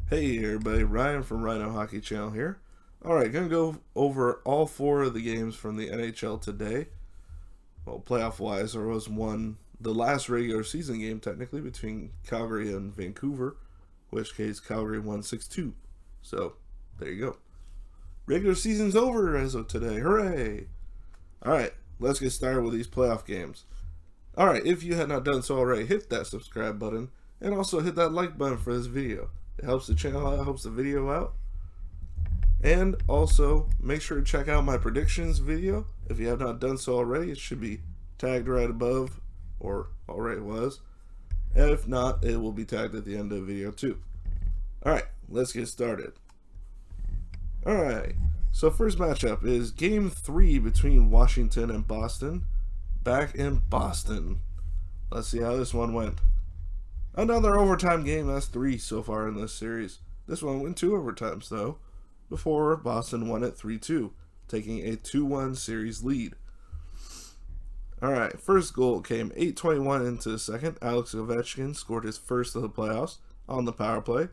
Hey everybody, Ryan from Rhino Hockey Channel here. Alright, gonna go over all four of the games from the NHL today. Well, playoff wise, there was the last regular season game technically between Calgary and Vancouver, which case Calgary won 6-2. So, there you go. Regular season's over as of today. Hooray! Alright, let's get started with these playoff games. Alright, if you had not done so already, hit that subscribe button and also hit that like button for this video. It helps the channel out, helps the video out. And also, make sure to check out my predictions video. If you have not done so already, it should be tagged right above, or already was. And if not, it will be tagged at the end of the video too. Alright, let's get started. Alright, so first matchup is Game 3 between Washington and Boston. Back in Boston. Let's see how this one went. Another overtime game. That's 3 so far in this series. This one went 2 overtimes though, before Boston won it 3-2, taking a 2-1 series lead. Alright, first goal came 8:21 into the second. Alex Ovechkin scored his first of the playoffs on the power play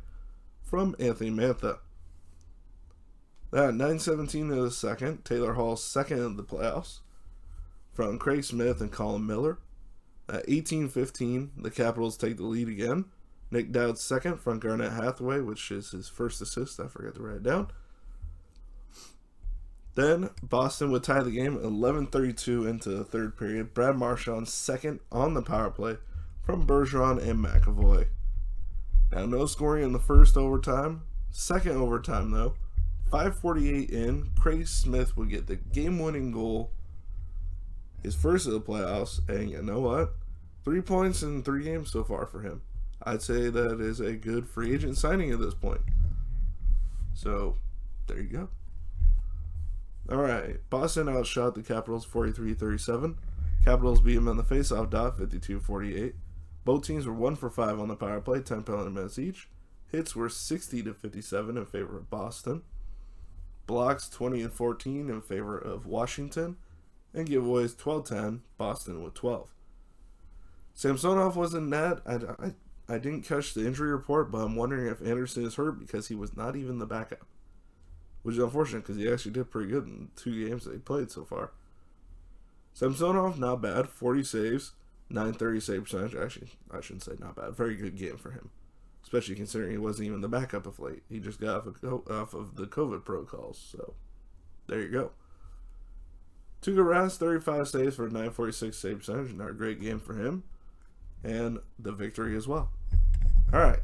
from Anthony Mantha. At 9:17 of the second, Taylor Hall's second of the playoffs from Craig Smith and Colin Miller. At 18:15, the Capitals take the lead again. Nick Dowd's second from Garnett Hathaway, which is his first assist. I forgot to write it down. Then Boston would tie the game at 11:32 into the third period. Brad Marchand's second on the power play from Bergeron and McAvoy. Now no scoring in the first overtime. Second overtime though, 5:48 in, Craig Smith would get the game-winning goal, his first of the playoffs, and you know what? 3 points in 3 games so far for him. I'd say that is a good free agent signing at this point. So, there you go. Alright, Boston outshot the Capitals 43-37. Capitals beat them on the faceoff dot 52-48. Both teams were 1 for 5 on the power play, 10 penalty minutes each. Hits were 60-57 in favor of Boston. Blocks 20-14 in favor of Washington. And giveaways 12-10, Boston with 12. Samsonov was in net. I didn't catch the injury report, but I'm wondering if Anderson is hurt because he was not even the backup. Which is unfortunate because he actually did pretty good in 2 games that he played so far. Samsonov, not bad. 40 saves, 930 save percentage. Actually, I shouldn't say not bad. Very good game for him. Especially considering he wasn't even the backup of late. He just got off of the COVID protocols. So, there you go. Tuukka Rask, 35 saves for a 946 save percentage. Another great game for him. And the victory as well. Alright.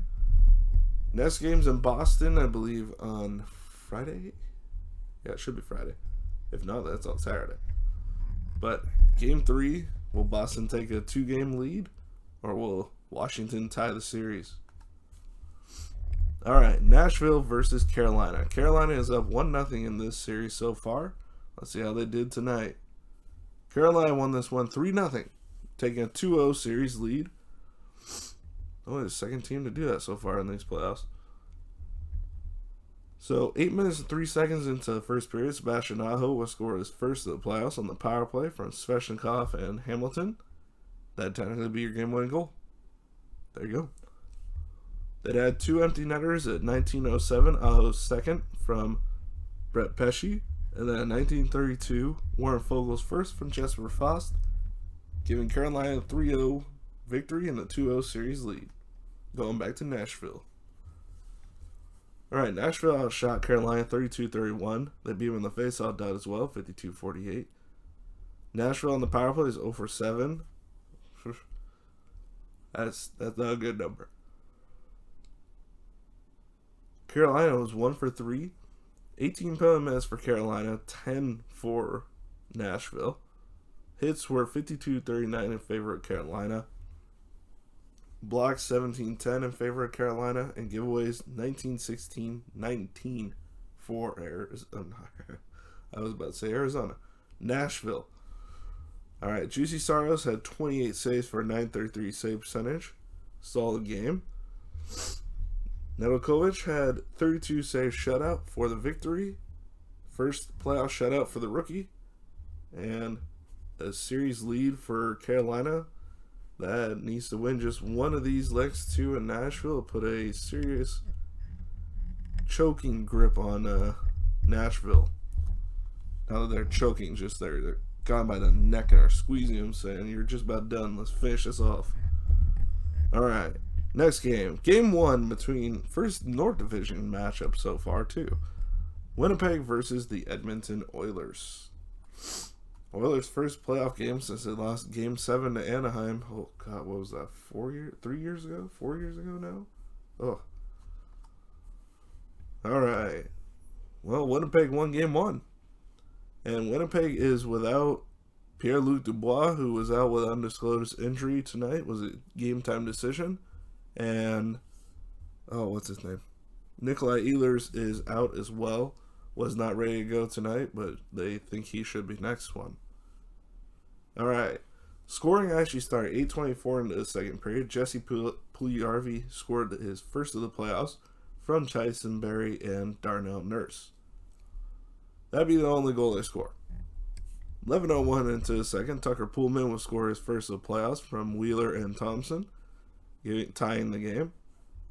Next game's in Boston, I believe, on Friday? Yeah, it should be Friday. If not, that's on Saturday. But Game 3, will Boston take a 2-game lead? Or will Washington tie the series? Alright, Nashville versus Carolina. Carolina is up 1-0 in this series so far. Let's see how they did tonight. Carolina won this one 3-0, taking a 2-0 series lead. Only the second team to do that so far in these playoffs. So 8 minutes and 3 seconds into the first period, Sebastian Aho will score his first of the playoffs on the power play from Svechnikov and Hamilton. That'd technically be your game-winning goal. There you go. They'd had 2 empty netters at 19:07. Aho's second from Brett Pesce. And then in 1932, Warren Fogel's first from Jesper Fast, giving Carolina a 3-0 victory and a 2-0 series lead. Going back to Nashville. Alright, Nashville outshot Carolina 32-31. They beat them in the faceoff dot as well, 52-48. Nashville on the power play is 0 for 7. That's not a good number. Carolina was 1 for 3. 18 penalty minutes for Carolina, 10 for Nashville. Hits were 52-39 in favor of Carolina. Blocks 17-10 in favor of Carolina. And giveaways 19-16-19 for Arizona. I was about to say Arizona. Nashville. Alright, Juicy Saros had 28 saves for a 933 save percentage. Solid game. Nedeljkovic had 32 save shutout for the victory. First playoff shutout for the rookie. And a series lead for Carolina that needs to win just one of these next two in Nashville to put a serious choking grip on Nashville. Now that they're choking, just they're got by the neck and are squeezing him, saying, "You're just about done. Let's finish this off." All right. Next game. Game 1 between first North Division matchup so far, too. Winnipeg versus the Edmonton Oilers. Oilers' first playoff game since they lost Game 7 to Anaheim. Oh, God, what was that? 3 years ago? 4 years ago now? Oh. All right. Well, Winnipeg won Game 1. And Winnipeg is without Pierre-Luc Dubois, who was out with undisclosed injury tonight. Was a game-time decision. And, what's his name? Nikolai Ehlers is out as well. Was not ready to go tonight, but they think he should be next one. All right. Scoring actually started 8:24 into the second period. Jesse Puljujarvi scored his first of the playoffs from Tyson Barrie and Darnell Nurse. That'd be the only goal they score. 11:01 into the second, Tucker Poolman will score his first of the playoffs from Wheeler and Thompson, tying the game.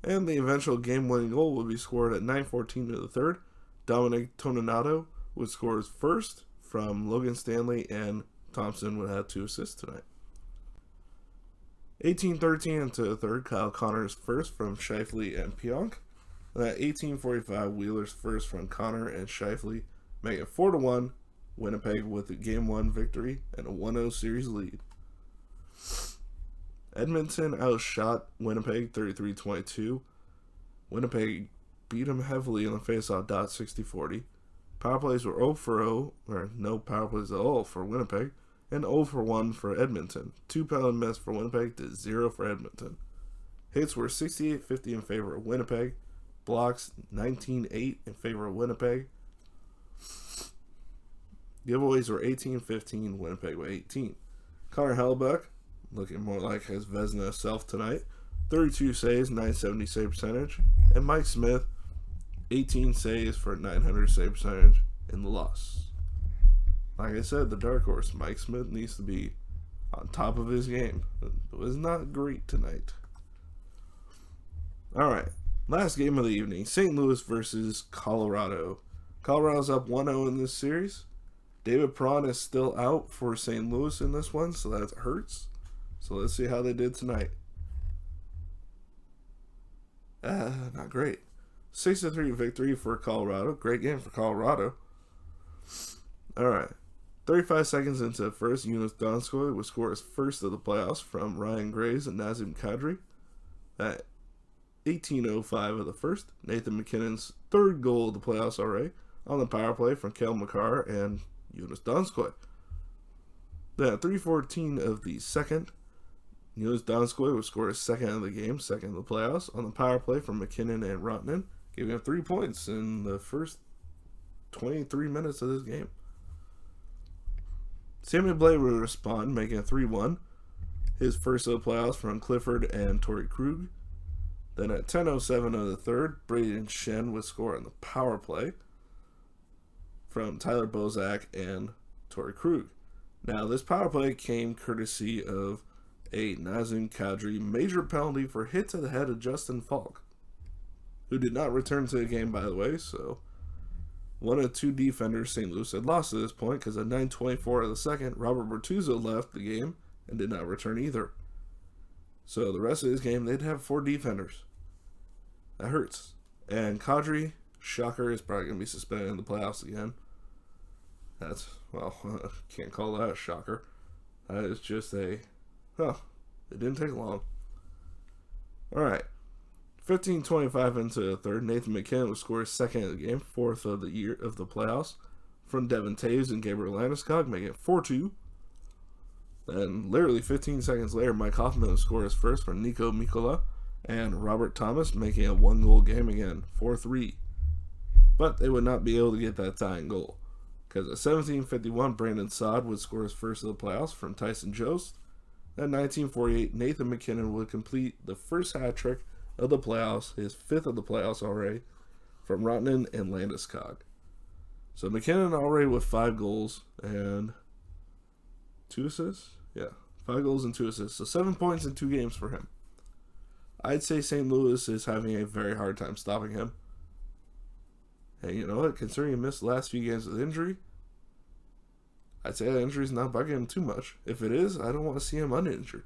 And the eventual game-winning goal will be scored at 9:14 into the third. Dominic Toninato would score his first from Logan Stanley, and Thompson would have 2 assists tonight. 18:13 into the third, Kyle Connor's first from Scheifele and Pionk. And at 18:45, Wheeler's first from Connor and Scheifele, making it 4-1, Winnipeg with a Game 1 victory and a 1-0 series lead. Edmonton outshot Winnipeg 33-22. Winnipeg beat them heavily in the faceoff .60-40. Power plays were 0 for 0, or no power plays at all for Winnipeg, and 0 for 1 for Edmonton. 2 penalty minutes for Winnipeg to 0 for Edmonton. Hits were 68-50 in favor of Winnipeg. Blocks 19-8 in favor of Winnipeg. Giveaways were 18-15, Winnipeg with 18. Connor Hellebuyck, looking more like his Vezina self tonight, 32 saves, 970 save percentage. And Mike Smith, 18 saves for 900 save percentage in the loss. Like I said, the dark horse, Mike Smith, needs to be on top of his game. It was not great tonight. All right, last game of the evening, St. Louis versus Colorado. Colorado's up 1-0 in this series. David Perron is still out for St. Louis in this one, so that hurts. So let's see how they did tonight. Not great. 6-3 victory for Colorado. Great game for Colorado. Alright. 35 seconds into the first, Jonas Donskoy would score his first of the playoffs from Ryan Graves and Nazem Kadri. At 18:05 of the first, Nathan McKinnon's third goal of the playoffs already on the power play from Cale Makar and Jonas Donskoy. Then at 3:14 of the second, Jonas Donskoy would score his second of the game, second of the playoffs, on the power play from McKinnon and Rantanen, giving him 3 points in the first 23 minutes of this game. Samuel Blais would respond, making it 3-1. His first of the playoffs from Clifford and Torrey Krug. Then at 10:07 of the third, Braden Shen would score on the power play from Tyler Bozak and Torrey Krug. Now, this power play came courtesy of a Nazem Kadri major penalty for hit to the head of Justin Falk, who did not return to the game, by the way. So one of 2 defenders St. Louis had lost at this point, because at 9:24 of the second, Robert Bertuzzo left the game and did not return either. So the rest of this game, they'd have 4 defenders. That hurts. And Kadri, shocker, is probably going to be suspended in the playoffs again. That's, well, can't call that a shocker. That is just it didn't take long. All right. 15:25 into the third, Nathan McKinnon would score his second of the game, fourth of the year of the playoffs, from Devin Taves and Gabriel Landeskog, making it 4-2. Then, literally 15 seconds later, Mike Hoffman would score his first from Nico Mikkola and Robert Thomas, making a 1-goal game again, 4-3. But they would not be able to get that tying goal, because at 17:51, Brandon Saad would score his first of the playoffs from Tyson Jost. At 19:48, Nathan McKinnon would complete the first hat trick of the playoffs, his 5th of the playoffs already, from Rantanen and Landeskog. So McKinnon already with 5 goals and 2 assists? Yeah, 5 goals and 2 assists. So 7 points in 2 games for him. I'd say St. Louis is having a very hard time stopping him. And you know what? Considering he missed the last few games with injury, I'd say that injury's not bugging him too much. If it is, I don't want to see him uninjured,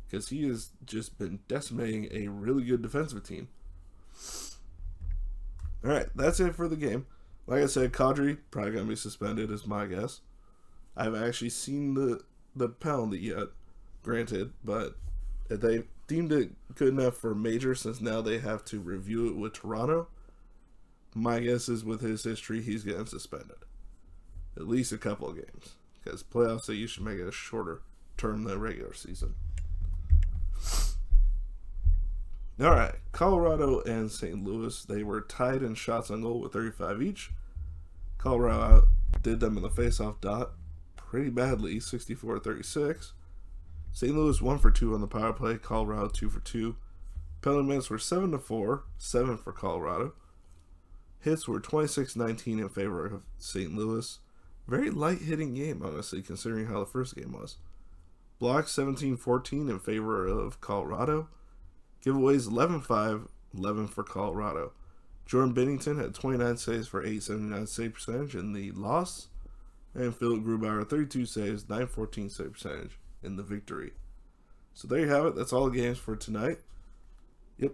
because he has just been decimating a really good defensive team. Alright, that's it for the game. Like I said, Kadri probably going to be suspended is my guess. I haven't actually seen the penalty yet, granted, but if they deemed it good enough for major, since now they have to review it with Toronto, my guess is with his history, he's getting suspended. At least a couple of games. Because playoffs, they usually make it a shorter term than regular season. Alright, Colorado and St. Louis, they were tied in shots on goal with 35 each. Colorado did them in the faceoff dot pretty badly, 64-36. St. Louis 1 for 2 on the power play, Colorado 2 for 2. Penalty minutes were 7-4, 7 for Colorado. Hits were 26-19 in favor of St. Louis. Very light hitting game, honestly, considering how the first game was. Blocks 17-14 in favor of Colorado. Giveaways 11-5, 11 for Colorado. Jordan Binnington had 29 saves for 879 save percentage in the loss. And Philip Grubauer 32 saves, 914 save percentage in the victory. So there you have it. That's all the games for tonight. Yep.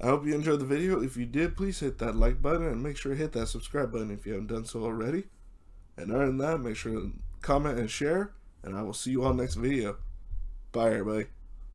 I hope you enjoyed the video. If you did, please hit that like button and make sure to hit that subscribe button if you haven't done so already. And other than that, make sure to comment and share. And I will see you all next video. Bye, everybody.